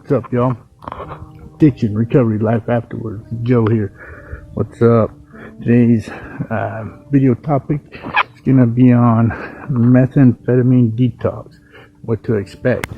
What's up, y'all? Addiction, recovery, life afterwards. Joe here. What's up? Today's video topic is going to be on methamphetamine detox. What to expect.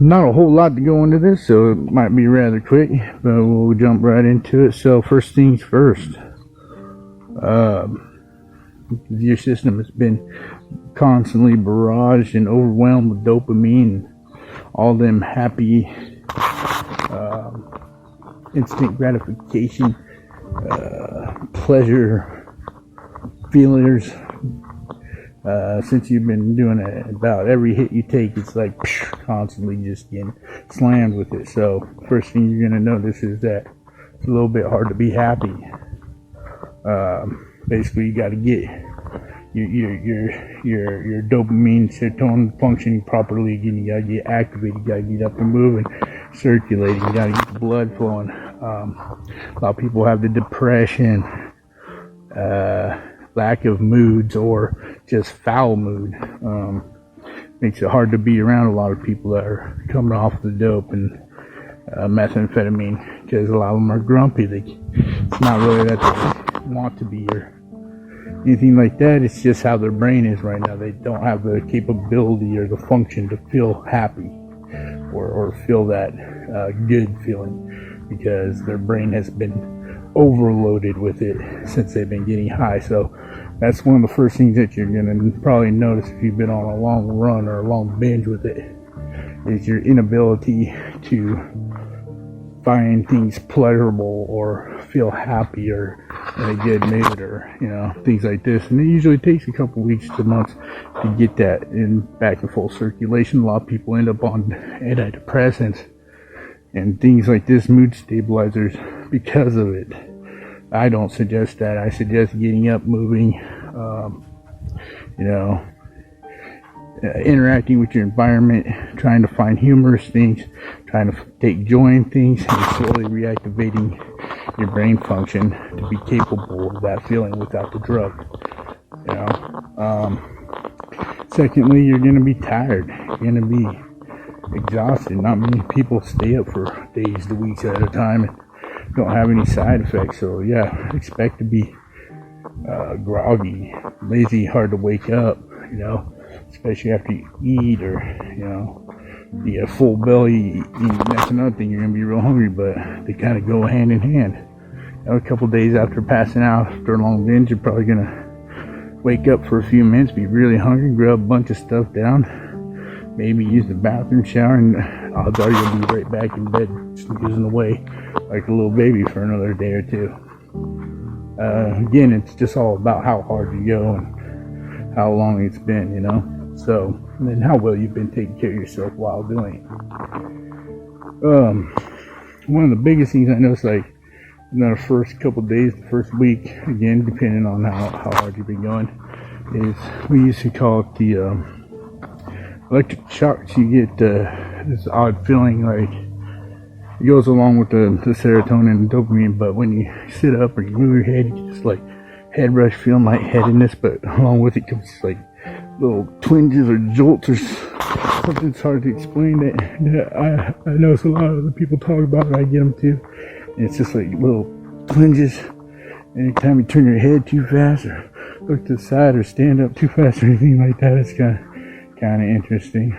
Not a whole lot to go into this, so it might be rather quick, but we'll jump right into it. So first things first. Your system has been constantly barraged and overwhelmed with dopamine, all them happy, instant gratification, pleasure feelers. Since you've been doing it, about every hit you take, it's like constantly just getting slammed with it. So first thing you're gonna notice is that it's a little bit hard to be happy. Basically, you got to get your dopamine, serotonin functioning properly again. You got to get activated. You got to get up and moving, circulating. You got to get the blood flowing. A lot of people have the depression, lack of moods, or just foul mood. Makes it hard to be around a lot of people that are coming off the dope and methamphetamine, because a lot of them are grumpy. It's not really that they want to be or anything like that. It's just how their brain is right now. They don't have the capability or the function to feel happy or feel that good feeling, because their brain has been overloaded with it since they've been getting high. So that's one of the first things that you're going to probably notice if you've been on a long run or a long binge with it, is your inability to find things pleasurable or feel happy or in a good mood, or things like this. And it usually takes a couple weeks to months to get that in back in full circulation. A lot of people end up on antidepressants and things like this, mood stabilizers, because of it. I don't suggest that. I suggest getting up, moving, interacting with your environment, trying to find humorous things, trying to take joy in things, and slowly reactivating your brain function to be capable of that feeling without the drug. Secondly, you're going to be tired. You're going to be exhausted. Not many people stay up for days to weeks at a time and don't have any side effects. So yeah, expect to be groggy, lazy, hard to wake up, especially after you eat, or you get a full belly. That's another thing, you're gonna be real hungry, but they kind of go hand in hand. A couple days after passing out after a long binge, you're probably gonna wake up for a few minutes, be really hungry, grab a bunch of stuff down, maybe use the bathroom, shower, and odds are you'll be right back in bed snoozing away like a little baby for another day or two. Again, it's just all about how hard you go and how long it's been, so, and then how well you've been taking care of yourself while doing it. One of the biggest things I noticed, like in the first couple days, the first week, again, depending on how hard you've been going, is we used to call it the electric shocks. You get this odd feeling, like it goes along with the serotonin and dopamine, but when you sit up or you move your head, you just like head rush, feeling lightheadedness, but along with it comes like little twinges or jolts or something. It's hard to explain that I notice a lot of the people talk about it. I get them too, and it's just like little twinges anytime you turn your head too fast or look to the side or stand up too fast or anything like that. It's kind of interesting.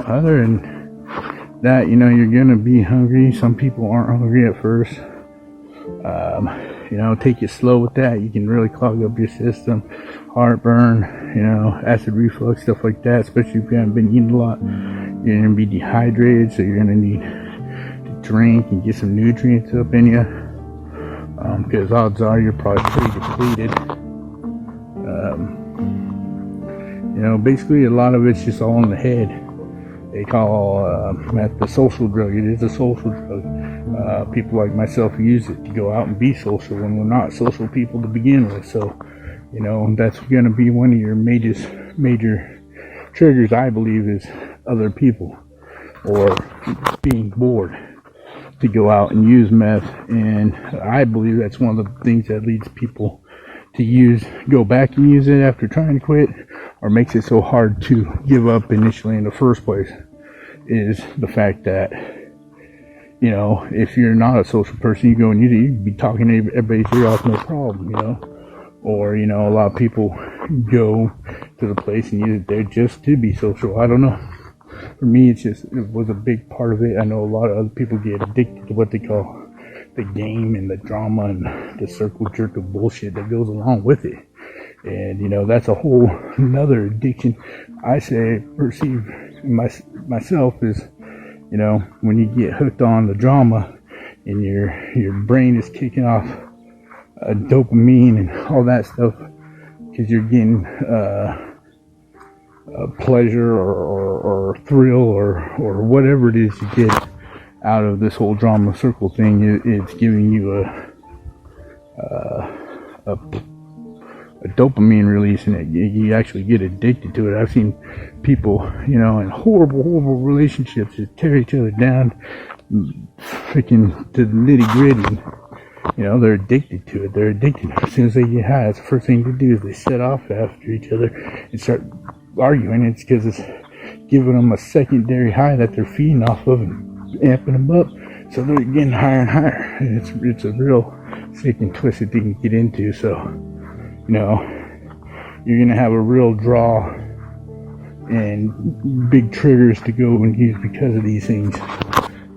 Other than that, you're gonna be hungry. Some people aren't hungry at first. Take it slow with that. You can really clog up your system, heartburn, acid reflux, stuff like that, especially if you haven't been eating a lot. You're gonna be dehydrated, so you're gonna need to drink and get some nutrients up in you, because odds are you're probably pretty depleted. Basically a lot of it's just all in the head. They call meth the social drug. It is a social drug. People like myself use it to go out and be social when we're not social people to begin with. So, that's going to be one of your major triggers, I believe, is other people or being bored to go out and use meth. And I believe that's one of the things that leads people to go back and use it after trying to quit, or makes it so hard to give up initially in the first place is the fact that, you know, if you're not a social person, you go and you'd be talking to everybody's ear off, no problem, you know. Or, you know, a lot of people go to the place and use it there just to be social. I don't know. For me, it was a big part of it. I know a lot of other people get addicted to what they call the game and the drama and the circle jerk of bullshit that goes along with it. And, you know, that's a whole another addiction. I perceive myself is, you know, when you get hooked on the drama and your brain is kicking off dopamine and all that stuff because you're getting pleasure or thrill or whatever it is you get out of this whole drama circle thing. It's giving you a dopamine release, and you actually get addicted to it. I've seen people, you know, in horrible relationships just tear each other down, freaking to the nitty gritty. You know, they're addicted to it. They're addicted. As soon as they get high, that's the first thing to do is they set off after each other and start arguing. It's because it's giving them a secondary high that they're feeding off of and amping them up. So they're getting higher and higher. And it's a real sick and twisted thing to get into. So, you know, you're going to have a real draw and big triggers to go and use because of these things.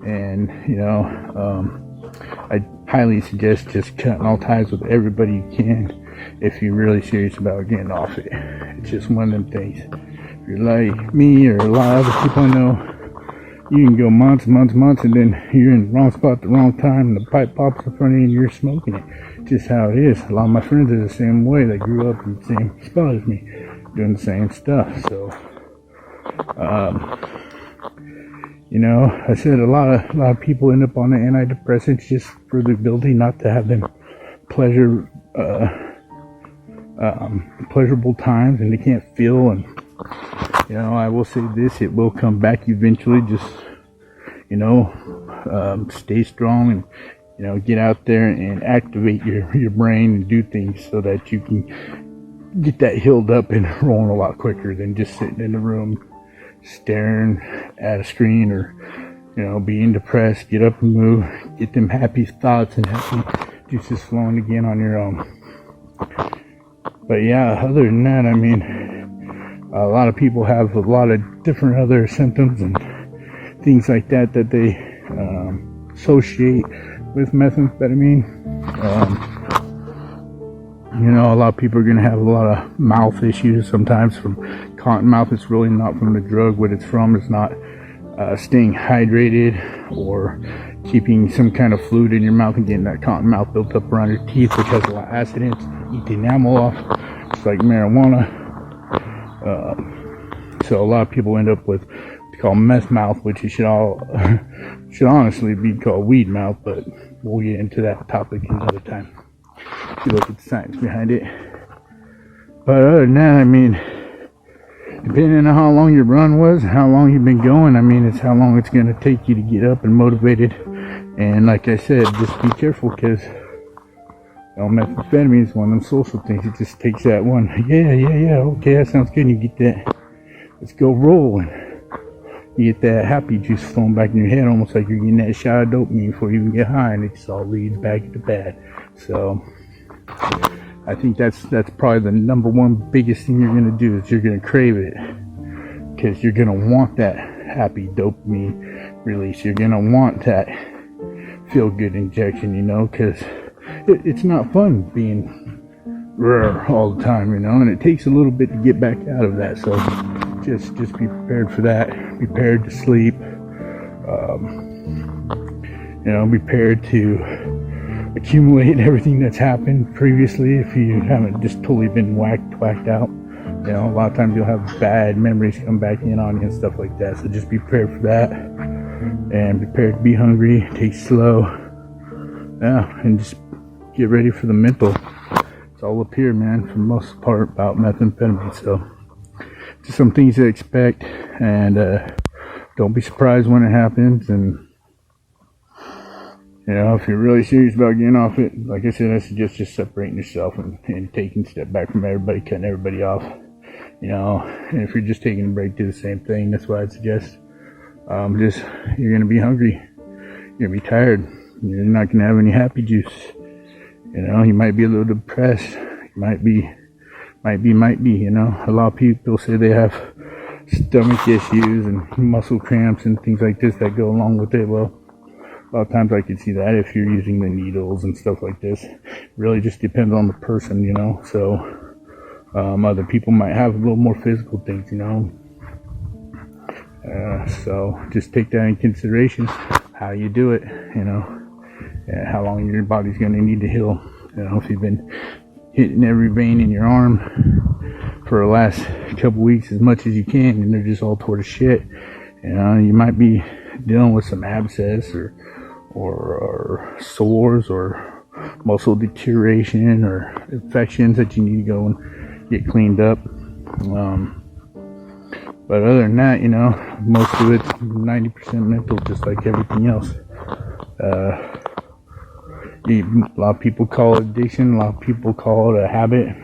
And, you know, I highly suggest just cutting all ties with everybody you can if you're really serious about getting off it. It's just one of them things. If you're like me or a lot of other people I know, you can go months, and then you're in the wrong spot at the wrong time, and the pipe pops in front of you and you're smoking it. Just how it is. A lot of my friends are the same way. They grew up in the same spot as me, doing the same stuff. So, you know, I said a lot of people end up on the antidepressants just for the ability not to have them pleasurable times, and they can't feel. And, you know, I will say this, it will come back eventually. Just, you know, stay strong and, you know, get out there and activate your brain and do things so that you can get that healed up and rolling a lot quicker than just sitting in the room staring at a screen or, you know, being depressed. Get up and move, get them happy thoughts and happy juices flowing again on your own. But yeah, other than that, I mean, a lot of people have a lot of different other symptoms and things like that they associate with methamphetamine. You know, a lot of people are going to have a lot of mouth issues sometimes from cotton mouth. It's really not from the drug. What it's from is not staying hydrated or keeping some kind of fluid in your mouth and getting that cotton mouth built up around your teeth, which has a lot of acid in it to eat the enamel off. It's like marijuana. So a lot of people end up with what's called meth mouth, which should honestly be called weed mouth, but we'll get into that topic another time. If you look at the science behind it. But other than that, I mean, depending on how long your run was, how long you've been going, I mean, it's how long it's going to take you to get up and motivated. And like I said, just be careful, because methamphetamine is one of them social things. It just takes that one, okay, that sounds good, and you get that, let's go rolling. You get that happy juice flowing back in your head, almost like you're getting that shot of dopamine before you even get high, and it just all leads back to bad. So I think that's probably the number one biggest thing you're going to do, is you're going to crave it, because you're going to want that happy dopamine release. You're going to want that feel good injection, you know, because it's not fun being all the time, you know, and it takes a little bit to get back out of that. So just be prepared for that. Be prepared to sleep. You know, be prepared to accumulate everything that's happened previously if you haven't just totally been whacked out. You know, a lot of times you'll have bad memories come back in on you and stuff like that. So just be prepared for that, and be prepared to be hungry. Take it slow. Yeah, and just get ready for the mental. It's all up here, man, for the most part, about methamphetamine. So just some things to expect, and don't be surprised when it happens. And you know, if you're really serious about getting off it, like I said, I suggest just separating yourself and taking a step back from everybody, cutting everybody off, you know, and if you're just taking a break, do the same thing. That's why I'd suggest, you're going to be hungry. You're going to be tired. You're not going to have any happy juice. You know, you might be a little depressed. You might be, you know. A lot of people say they have stomach issues and muscle cramps and things like this that go along with it. Well, a lot of times I can see that if you're using the needles and stuff like this. It really just depends on the person, you know. So, other people might have a little more physical things, you know. So just take that in consideration, how you do it, you know, and how long your body's going to need to heal. You know, if you've been hitting every vein in your arm for the last couple weeks as much as you can, and they're just all tore to shit, you know, you might be dealing with some abscess or sores or muscle deterioration or infections that you need to go and get cleaned up. But other than that, you know, most of it's 90% mental, just like everything else. A lot of people call it addiction. A lot of people call it a habit.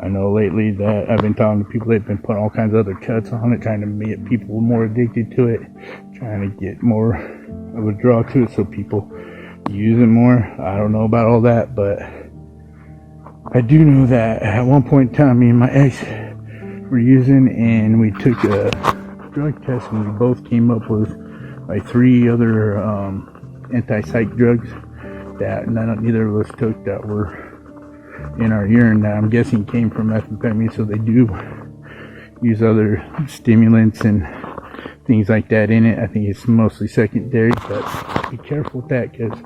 I know lately that I've been talking to people, they've been putting all kinds of other cuts on it, trying to make people more addicted to it, trying to get more of a draw to it so people use it more. I don't know about all that, but I do know that at one point in time, me and my ex were using, and we took a drug test, and we both came up with like 3 other anti-psych drugs that neither of us took, that were in our urine, that I'm guessing came from methamphetamine. So they do use other stimulants and things like that in it. I think it's mostly secondary, but be careful with that, because,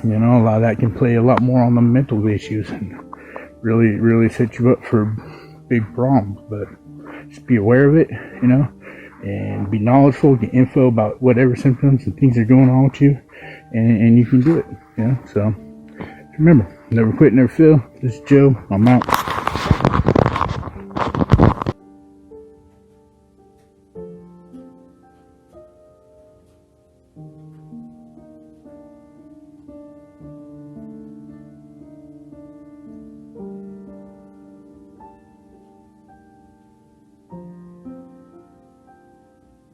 you know, a lot of that can play a lot more on the mental issues and really set you up for big problems. But just be aware of it, you know, and be knowledgeable, get info about whatever symptoms and things are going on with you, and you can do it, you know. So remember, never quit, never fail. This is Joe. I'm out.